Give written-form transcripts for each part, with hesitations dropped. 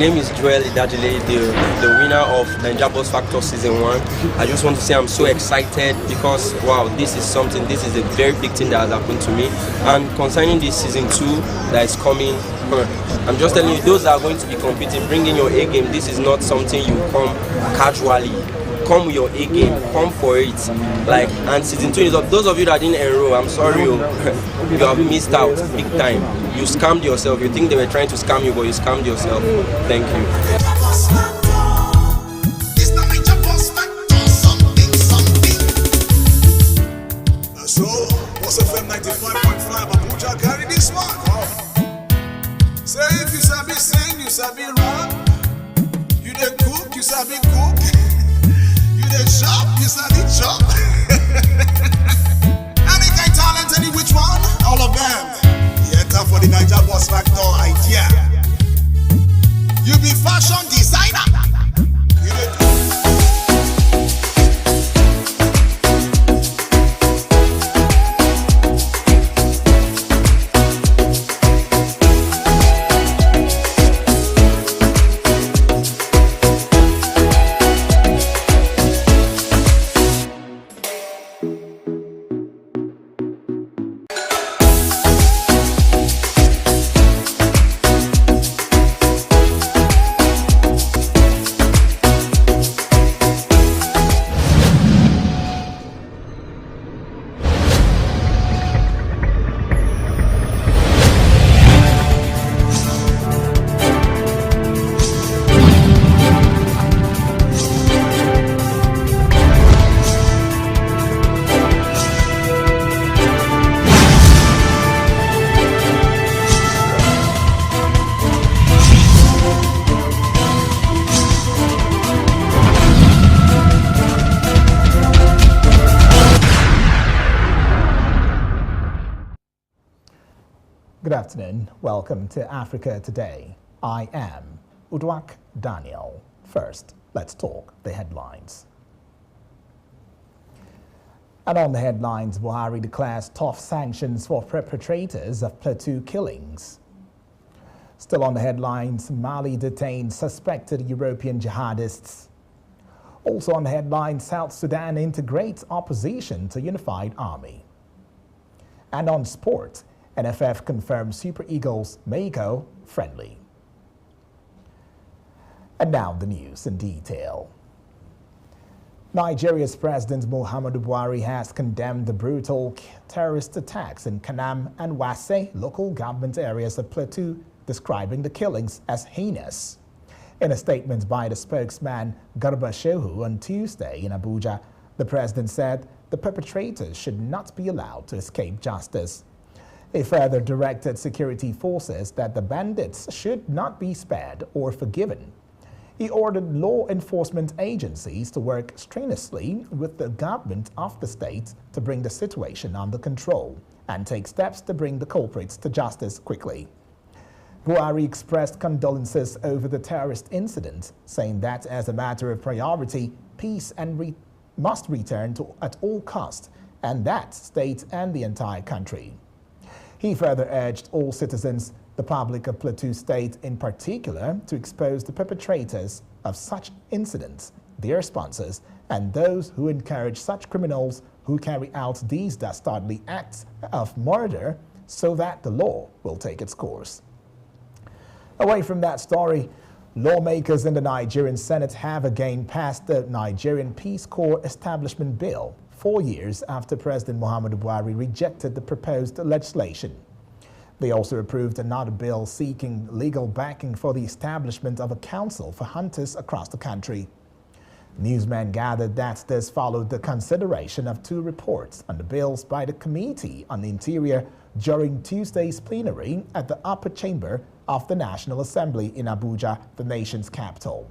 name is Joel Idajile, the winner of Naija Boss Factor Season 1. I just want to say I'm so excited because, wow, this is a very big thing that has happened to me. And concerning this Season 2 that is coming, I'm just telling you, those that are going to be competing, bring in your A game. This is not something you come casually. Come with your A game, come for it. And Season 2 is up. Those of you that didn't enroll, I'm sorry, you have missed out big time. You scammed yourself. You think they were trying to scam you, but you scammed yourself. Thank you. So, Boss FM 95.5 Abuja carry this one. Say if you sabi sing, you sabi rap. You dey cook, you sabi cook. You dey shop, you sabi chop. Any kind talent, any which one? All of them. Yeta for the Naija Boss Factor idea. You be fashion designer. You dey Good afternoon. Welcome to Africa Today. I am Udwak Daniel. First, let's talk the headlines. And on the headlines, Buhari declares tough sanctions for perpetrators of Plateau killings. Still on the headlines, Mali detains suspected European jihadists. Also on the headlines, South Sudan integrates opposition to unified army. And on sport, NFF confirms Super Eagles may go friendly. And now the news in detail. Nigeria's President Muhammadu Buhari has condemned the brutal terrorist attacks in Kanam and Wase local government areas of Plateau, describing the killings as heinous. In a statement by the spokesman Garba Shehu on Tuesday in Abuja, the president said the perpetrators should not be allowed to escape justice. He further directed security forces that the bandits should not be spared or forgiven. He ordered law enforcement agencies to work strenuously with the government of the state to bring the situation under control and take steps to bring the culprits to justice quickly. Buhari expressed condolences over the terrorist incident, saying that as a matter of priority, peace must return at all costs, and that state and the entire country. He further urged all citizens, the public of Plateau State in particular, to expose the perpetrators of such incidents, their sponsors, and those who encourage such criminals who carry out these dastardly acts of murder, so that the law will take its course. Away from that story, lawmakers in the Nigerian Senate have again passed the Nigerian Peace Corps Establishment Bill, 4 years after President Muhammadu Buhari rejected the proposed legislation. They also approved another bill seeking legal backing for the establishment of a council for hunters across the country. Newsmen gathered that this followed the consideration of 2 reports on the bills by the Committee on the Interior during Tuesday's plenary at the upper chamber of the National Assembly in Abuja, the nation's capital.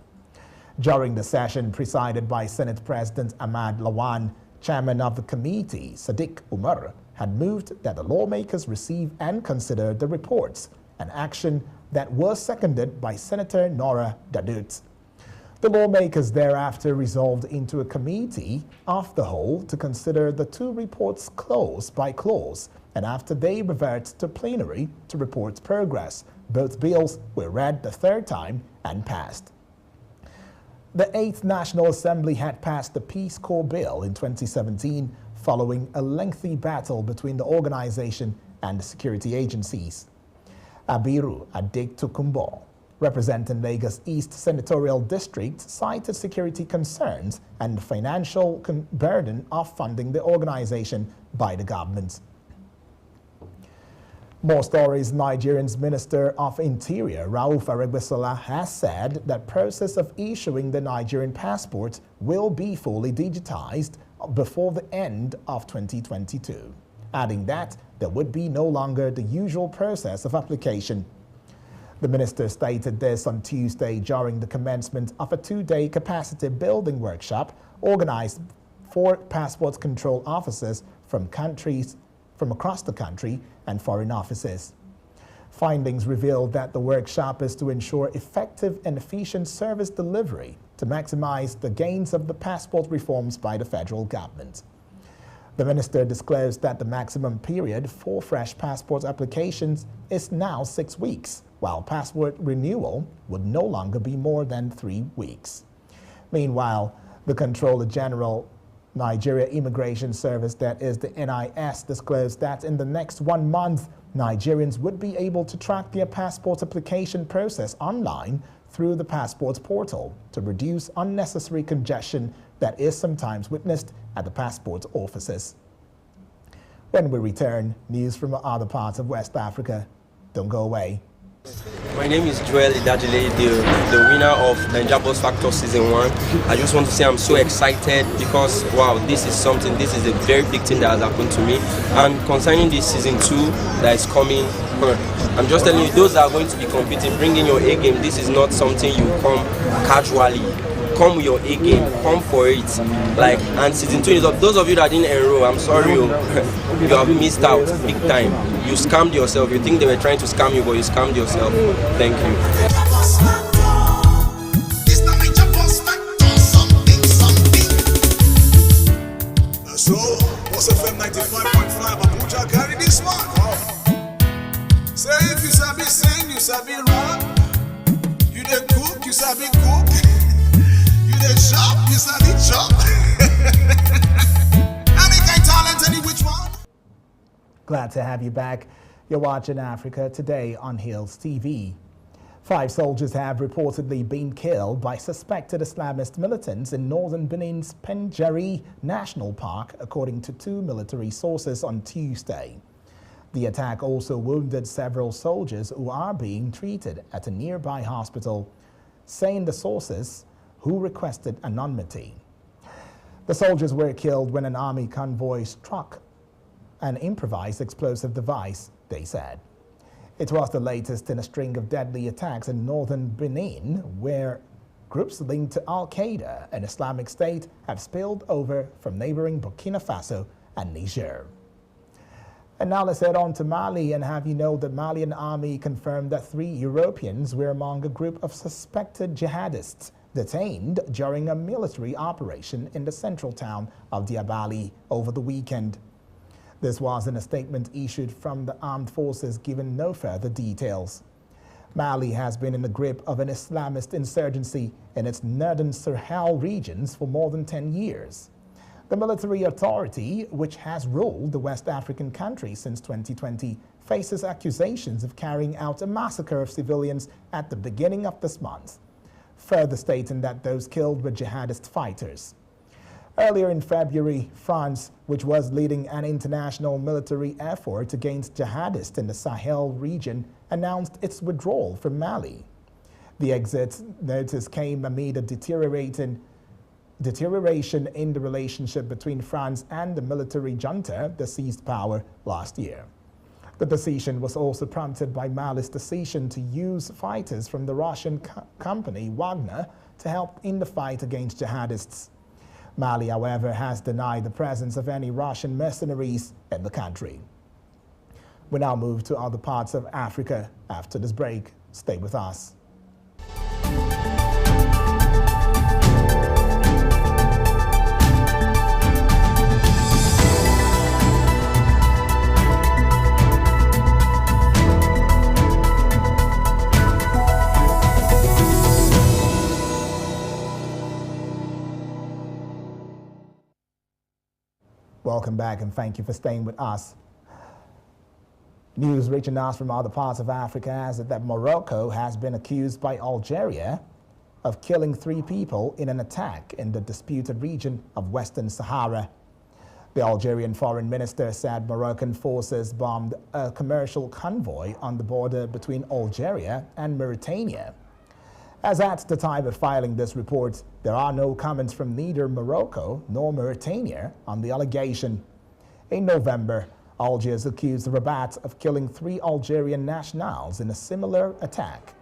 During the session presided by Senate President Ahmad Lawan, Chairman of the committee, Sadiq Umar, had moved that the lawmakers receive and consider the reports, an action that was seconded by Senator Nora Dadut. The lawmakers thereafter resolved into a committee of the whole to consider the 2 reports clause by clause, and after they revert to plenary to report progress, both bills were read the 3rd time and passed. The 8th National Assembly had passed the Peace Corps Bill in 2017 following a lengthy battle between the organization and the security agencies. Abiru Adetukumbo, representing Lagos East Senatorial District, cited security concerns and the financial burden of funding the organization by the government. More stories. Nigerian's Minister of Interior, Rauf Aregbesola, has said that process of issuing the Nigerian passport will be fully digitized before the end of 2022, adding that there would be no longer the usual process of application. The minister stated this on Tuesday during the commencement of a 2-day capacity building workshop organized for passport control officers from across the country and foreign offices. Findings revealed that the workshop is to ensure effective and efficient service delivery to maximize the gains of the passport reforms by the federal government. The minister disclosed that the maximum period for fresh passport applications is now 6 weeks, while passport renewal would no longer be more than 3 weeks. Meanwhile, the Controller General Nigeria Immigration Service, that is the NIS, disclosed that in the next 1 month, Nigerians would be able to track their passport application process online through the passport portal to reduce unnecessary congestion that is sometimes witnessed at the passport offices. When we return, news from other parts of West Africa. Don't go away. My name is Joel Idajile, the winner of Naija Boss Factor Season 1. I just want to say I'm so excited because, wow, this is a very big thing that has happened to me. And concerning this Season 2 that is coming, I'm just telling you, those that are going to be competing, bring in your A game. This is not something you come casually. Come with your A game, come for it. And Season 2 is up. Those of you that didn't enroll, I'm sorry, you have missed out big time. You scammed yourself. You think they were trying to scam you, but you scammed yourself. Thank you. So, Boss FM 95.5 Abuja carry this one. Say if you sabi sing, you sabi rap. You dey cook, you sabi cook. You dey shop, you sabi chop. Any kind talent, any which one. Glad to have you back. You're watching Africa Today on Hills TV. 5 soldiers have reportedly been killed by suspected Islamist militants in northern Benin's Penjari National Park, according to 2 military sources on Tuesday. The attack also wounded several soldiers who are being treated at a nearby hospital, saying the sources, who requested anonymity. The soldiers were killed when an army convoy struck an improvised explosive device, they said. It was the latest in a string of deadly attacks in northern Benin, where groups linked to Al-Qaeda and Islamic State have spilled over from neighboring Burkina Faso and Niger. And now let's head on to Mali and have you know the Malian army confirmed that 3 Europeans were among a group of suspected jihadists detained during a military operation in the central town of Diabali over the weekend. This was in a statement issued from the armed forces, given no further details. Mali has been in the grip of an Islamist insurgency in its northern Sahel regions for more than 10 years. The military authority, which has ruled the West African country since 2020, faces accusations of carrying out a massacre of civilians at the beginning of this month, further stating that those killed were jihadist fighters. Earlier in February, France, which was leading an international military effort against jihadists in the Sahel region, announced its withdrawal from Mali. The exit notice came amid a deterioration in the relationship between France and the military junta that seized power last year. The decision was also prompted by Mali's decision to use fighters from the Russian company Wagner to help in the fight against jihadists. Mali, however, has denied the presence of any Russian mercenaries in the country. We now move to other parts of Africa. After this break, stay with us. Welcome back and thank you for staying with us. News reaching us from other parts of Africa has it that Morocco has been accused by Algeria of killing 3 people in an attack in the disputed region of Western Sahara. The Algerian foreign minister said Moroccan forces bombed a commercial convoy on the border between Algeria and Mauritania. As at the time of filing this report, there are no comments from neither Morocco nor Mauritania on the allegation. In November, Algiers accused Rabat of killing 3 Algerian nationals in a similar attack.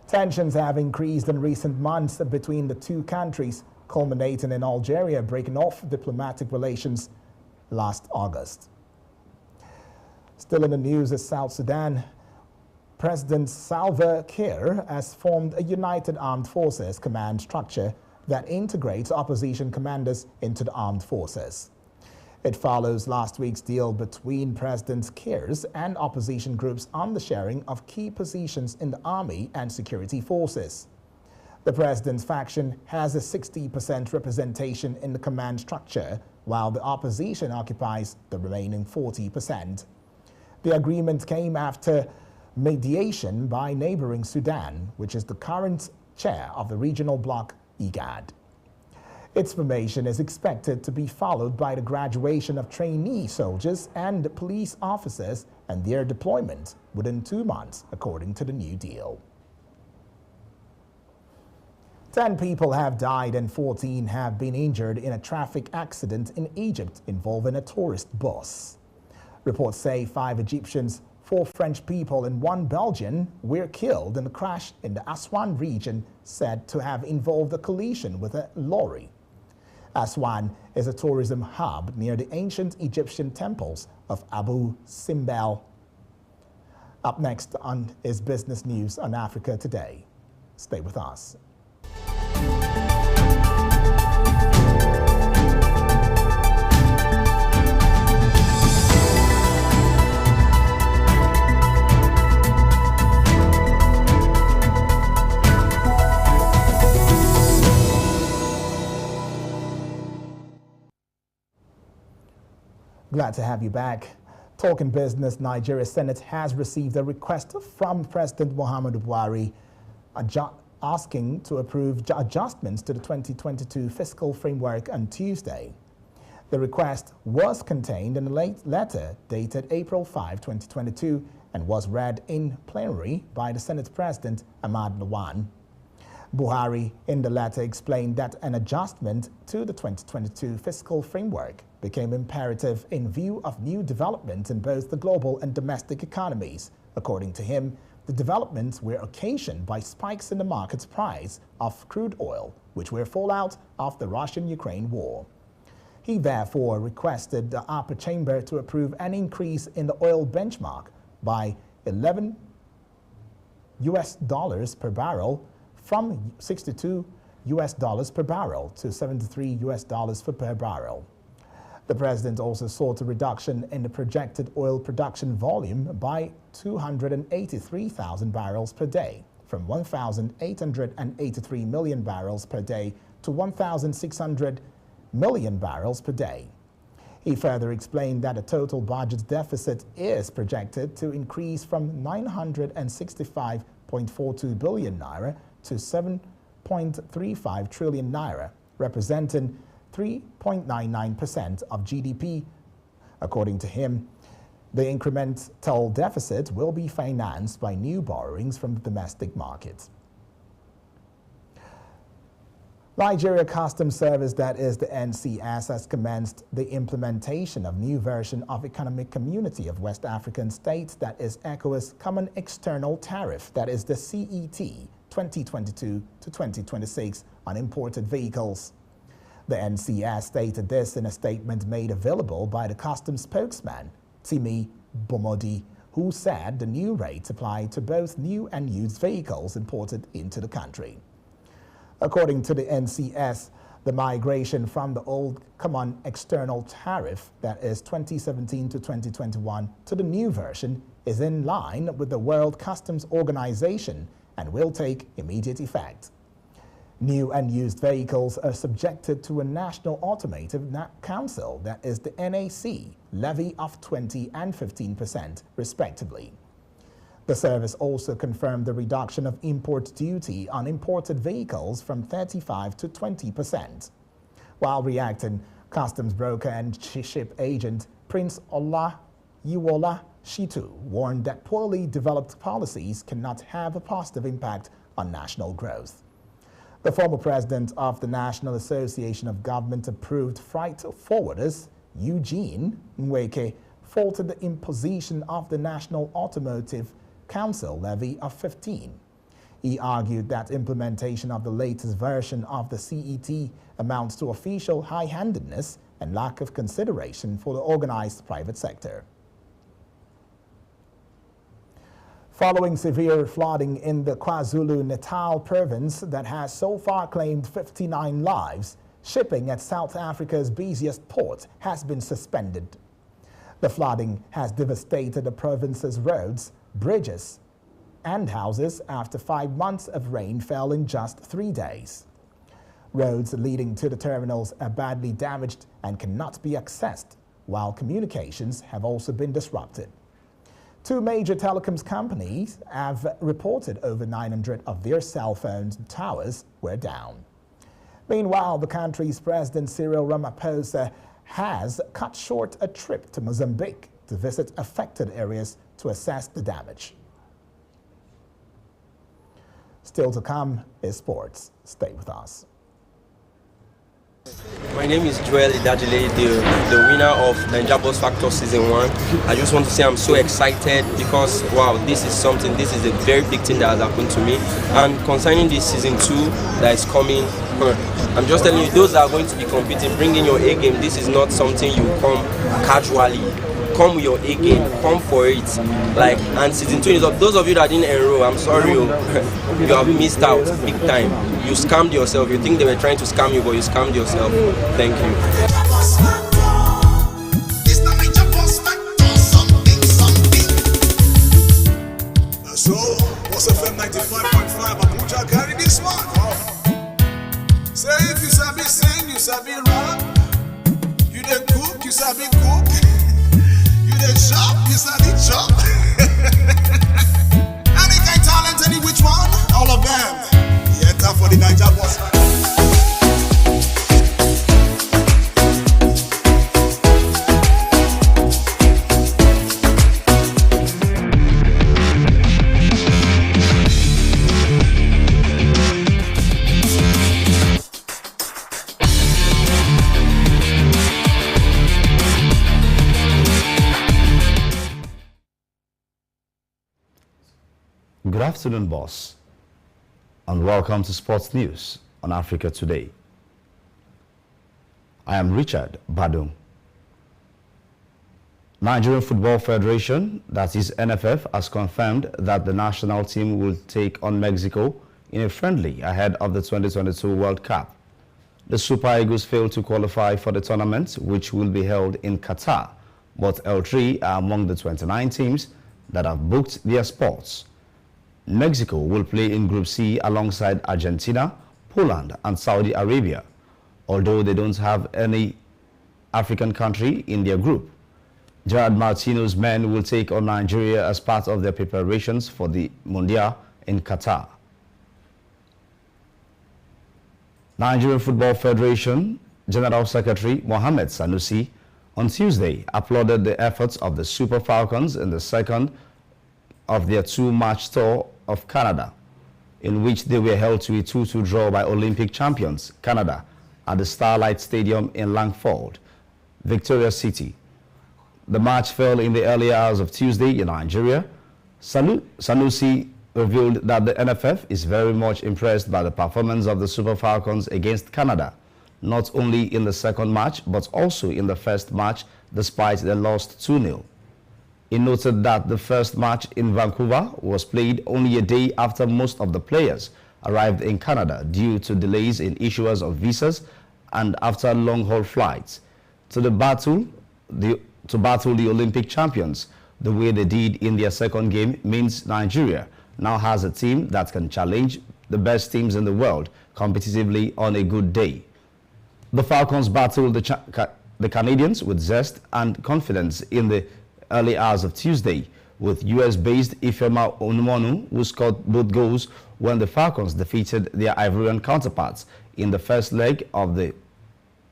Tensions have increased in recent months between the 2 countries, culminating in Algeria breaking off diplomatic relations last August. Still in the news is South Sudan. President Salva Kiir has formed a United Armed Forces command structure that integrates opposition commanders into the armed forces. It follows last week's deal between President Kiir's and opposition groups on the sharing of key positions in the army and security forces. The president's faction has a 60% representation in the command structure, while the opposition occupies the remaining 40%. The agreement came after mediation by neighboring Sudan, which is the current chair of the regional bloc IGAD. Its formation is expected to be followed by the graduation of trainee soldiers and police officers and their deployment within 2 months, according to the new deal. 10 people have died and 14 have been injured in a traffic accident in Egypt involving a tourist bus. Reports say 5 Egyptians, 4 French people and 1 Belgian were killed in the crash in the Aswan region, said to have involved a collision with a lorry. Aswan is a tourism hub near the ancient Egyptian temples of Abu Simbel. Up next on is Business News on Africa Today. Stay with us. Glad to have you back. Talking business, Nigeria Senate has received a request from President Muhammadu Buhari asking to approve adjustments to the 2022 fiscal framework on Tuesday. The request was contained in a late letter dated April 5, 2022 and was read in plenary by the Senate President Ahmad Lawan. Buhari in the letter explained that an adjustment to the 2022 fiscal framework became imperative in view of new developments in both the global and domestic economies. According to him, the developments were occasioned by spikes in the market's price of crude oil, which were fallout of the Russian-Ukraine war. He therefore requested the upper chamber to approve an increase in the oil benchmark by $11 per barrel from $62 per barrel to $73 per barrel. The president also sought a reduction in the projected oil production volume by 283,000 barrels per day, from 1,883 million barrels per day to 1,600 million barrels per day. He further explained that the total budget deficit is projected to increase from 965.42 billion naira to 7.35 trillion naira, representing 3.99% of GDP. According to him, the incremental deficit will be financed by new borrowings from the domestic market. Nigeria Customs Service, that is the NCS, has commenced the implementation of new version of Economic Community of West African States, that is ECOWAS Common External Tariff, that is the CET 2022 to 2026 on imported vehicles. The NCS stated this in a statement made available by the customs spokesman, Timi Bomodi, who said the new rates apply to both new and used vehicles imported into the country. According to the NCS, the migration from the old Common External Tariff, that is 2017 to 2021, to the new version is in line with the World Customs Organization and will take immediate effect. New and used vehicles are subjected to a National Automotive Council, that is the NAC, levy of 20% and 15%, respectively. The service also confirmed the reduction of import duty on imported vehicles from 35% to 20%. While reacting, customs broker and ship agent Prince Olayiwola Shitu warned that poorly developed policies cannot have a positive impact on national growth. The former president of the National Association of Government-Approved Freight Forwarders, Eugene Nweke, faulted the imposition of the National Automotive Council levy of 15%. He argued that implementation of the latest version of the CET amounts to official high-handedness and lack of consideration for the organized private sector. Following severe flooding in the KwaZulu-Natal province that has so far claimed 59 lives, shipping at South Africa's busiest port has been suspended. The flooding has devastated the province's roads, bridges, and houses after 5 months of rain fell in just 3 days. Roads leading to the terminals are badly damaged and cannot be accessed, while communications have also been disrupted. 2 major telecoms companies have reported over 900 of their cell phone towers were down. Meanwhile, the country's President Cyril Ramaphosa has cut short a trip to Mozambique to visit affected areas to assess the damage. Still to come is sports. Stay with us. My name is Joel Idajile, the winner of Naija Boss Factor Season 1. I just want to say I'm so excited because, wow, this is a very big thing that has happened to me. And concerning this Season 2 that is coming, I'm just telling you, those that are going to be competing, bring in your A game. This is not something you come casually. Come with your A game, come for it. And Season 2 is up. Those of you that didn't enroll, I'm sorry, you have missed out big time. You scammed yourself. You think they were trying to scam you, but you scammed yourself. Thank you. So, Boss FM 95.5 Abuja carry this one. Say if you sabi sing, you sabi rap. You dey cook, you sabi cook. You dey shop, you sabi chop. Any kind talent, any which one, all of them. Yeah, time for the Naija Boss. Good afternoon, boss, and welcome to Sports News on Africa Today. I am Richard Badung. Nigerian Football Federation, that is NFF, has confirmed that the national team will take on Mexico in a friendly ahead of the 2022 World Cup. The Super Eagles failed to qualify for the tournament, which will be held in Qatar, but L3 are among the 29 teams that have booked their spots. Mexico will play in Group C alongside Argentina, Poland, and Saudi Arabia, although they don't have any African country in their group. Gerard Martino's men will take on Nigeria as part of their preparations for the Mundial in Qatar. Nigerian Football Federation General Secretary Mohamed Sanusi on Tuesday applauded the efforts of the Super Falcons in the second of their 2-match tour of Canada, in which they were held to a 2-2 draw by Olympic champions Canada at the Starlight Stadium in Langford, Victoria City. The match fell in the early hours of Tuesday in Nigeria. Sanusi revealed that the NFF is very much impressed by the performance of the Super Falcons against Canada, not only in the second match but also in the first match, despite they lost 2-0. He noted that the first match in Vancouver was played only a day after most of the players arrived in Canada due to delays in issuance of visas and after long-haul flights. To battle the Olympic champions the way they did in their second game means Nigeria now has a team that can challenge the best teams in the world competitively on a good day. The Falcons battled the Canadians with zest and confidence in the early hours of Tuesday, with US-based Ifeoma Onumonu, who scored both goals when the Falcons defeated their Ivorian counterparts in the first leg of the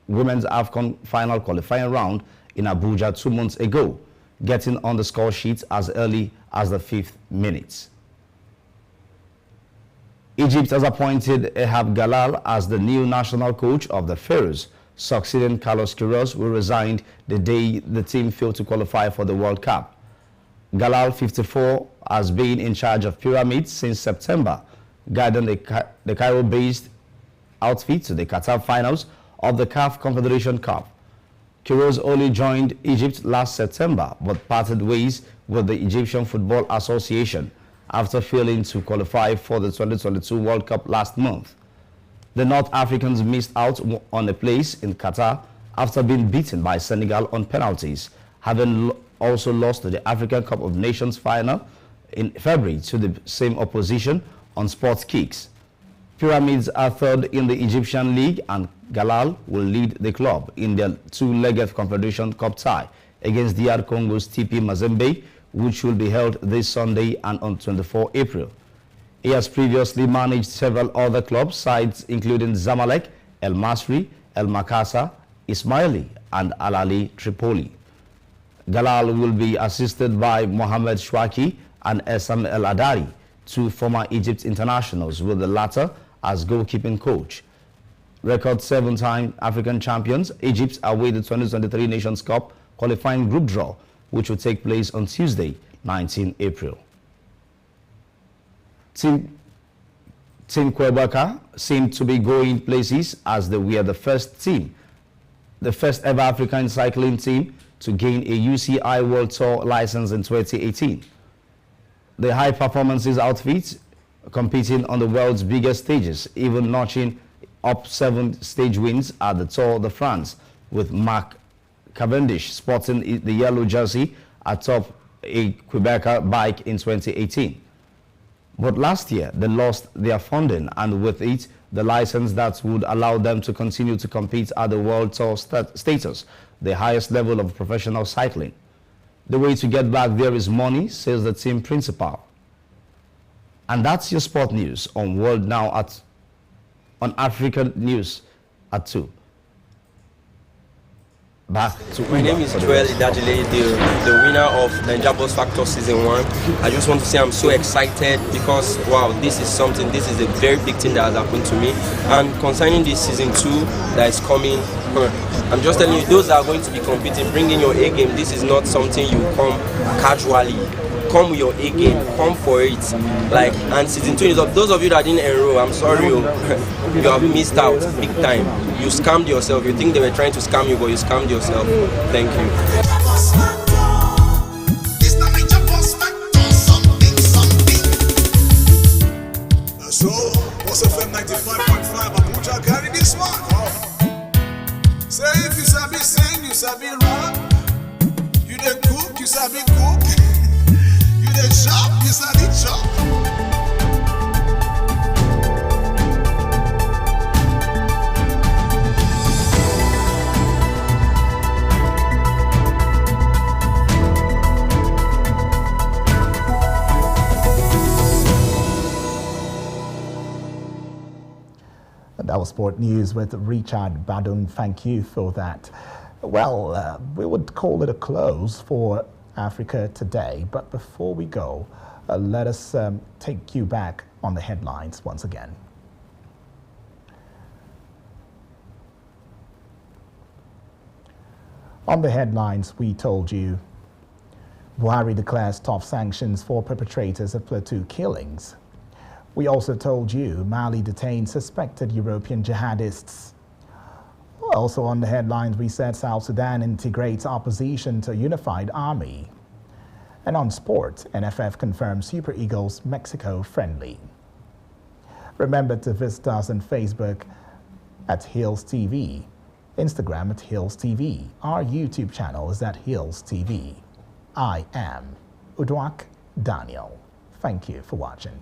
Women's AFCON final qualifying round in Abuja 2 months ago, getting on the score sheet as early as the 5th minute. Egypt has appointed Ehab Galal as the new national coach of the Pharaohs, succeeding Carlos Queiroz, who resigned the day the team failed to qualify for the World Cup. Galal, 54, has been in charge of Pyramids since September, guiding the Cairo-based outfit to the Qatar finals of the CAF Confederation Cup. Queiroz only joined Egypt last September, but parted ways with the Egyptian Football Association after failing to qualify for the 2022 World Cup last month. The North Africans missed out on a place in Qatar after being beaten by Senegal on penalties, having also lost to the African Cup of Nations final in February to the same opposition on sports kicks. Pyramids are third in the Egyptian league, and Galal will lead the club in their two-legged Confederation Cup tie against DR Congo's TP Mazembe, which will be held this Sunday and on 24 April. He has previously managed several other club sides, including Zamalek, El Masri, El Makassa, Ismaili, and Al Ahly Tripoli. Galal will be assisted by Mohamed Shwaki and Essam El Adari, two former Egypt internationals, with the latter as goalkeeping coach. Record 7-time African champions, Egypt await the 2023 Nations Cup qualifying group draw, which will take place on Tuesday, 19 April. Team Quebec seemed to be going places as they were the first ever African cycling team to gain a UCI World Tour license in 2018. The high performances outfit competing on the world's biggest stages, even notching up 7 stage wins at the Tour de France, with Mark Cavendish sporting the yellow jersey atop a Quebecer bike in 2018. But last year, they lost their funding, and with it, the license that would allow them to continue to compete at the World Tour status, the highest level of professional cycling. The way to get back there is money, says the team principal. And that's your sport news on World Now on Africa News at 2. Back to My name is Joel Idajile, the winner of Naija Boss Factor Season 1. I just want to say I'm so excited because, wow, this is a very big thing that has happened to me. And concerning this Season 2 that is coming, I'm just telling you, those that are going to be competing, bring in your A game. This is not something you come casually. Come with your A game, come for it. And Season 2 is up. Those of you that didn't enroll, I'm sorry, you have missed out big time. You scammed yourself. You think they were trying to scam you, but you scammed yourself. Thank you. So, Boss FM 95.5 Abuja carry this one. Say if you sabi sing, you sabi rap. You dey cook, you sabi cook. You dey chop, you sabi chop. That was Sport News with Richard Badun. Thank you for that. Well, we would call it a close for Africa Today, but before we go, let us take you back on the headlines once again. On the headlines, we told you Buhari declares tough sanctions for perpetrators of Plateau killings. We also told you Mali detained suspected European jihadists. Also on the headlines, we said South Sudan integrates opposition to a unified army. And on sport, NFF confirms Super Eagles Mexico friendly. Remember to visit us on Facebook at Hills TV, Instagram at Hills TV. Our YouTube channel is at Hills TV. I am Udwak Daniel. Thank you for watching.